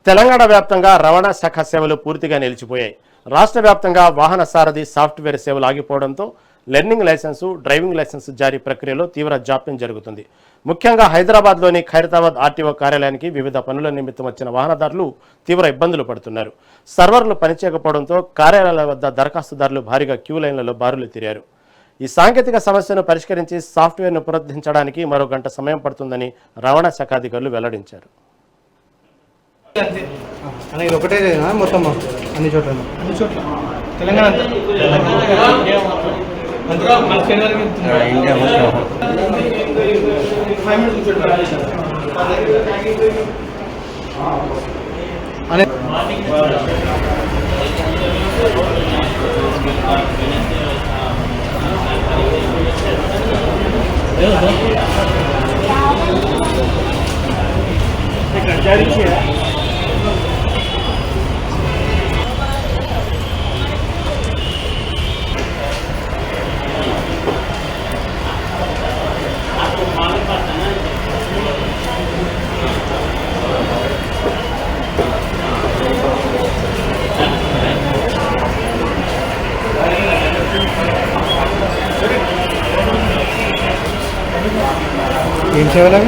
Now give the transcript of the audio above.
తెలంగాణ వ్యాప్తంగా రవాణా శాఖ సేవలు పూర్తిగా నిలిచిపోయాయి. రాష్ట్ర వ్యాప్తంగా వాహన సారథి సాఫ్ట్వేర్ సేవలు ఆగిపోవడంతో లెర్నింగ్ లైసెన్సు, డ్రైవింగ్ లైసెన్స్ జారీ ప్రక్రియలో తీవ్ర జాప్యం జరుగుతుంది. ముఖ్యంగా హైదరాబాద్లోని ఖైరతాబాద్ ఆర్టీఓ కార్యాలయానికి వివిధ పనుల నిమిత్తం వచ్చిన వాహనదారులు తీవ్ర ఇబ్బందులు పడుతున్నారు. సర్వర్లు పనిచేయకపోవడంతో కార్యాలయాల వద్ద దరఖాస్తుదారులు భారీగా క్యూ లైన్లలో బారులు తీరారు. ఈ సాంకేతిక సమస్యను పరిష్కరించి సాఫ్ట్వేర్ను పునరుద్ధరించడానికి మరో గంట సమయం పడుతుందని రవాణా శాఖ అధికారులు వెల్లడించారు. ఒకటే మొత్తం అన్ని చోట్ల తెలంగాణ ఏం చేయాలి?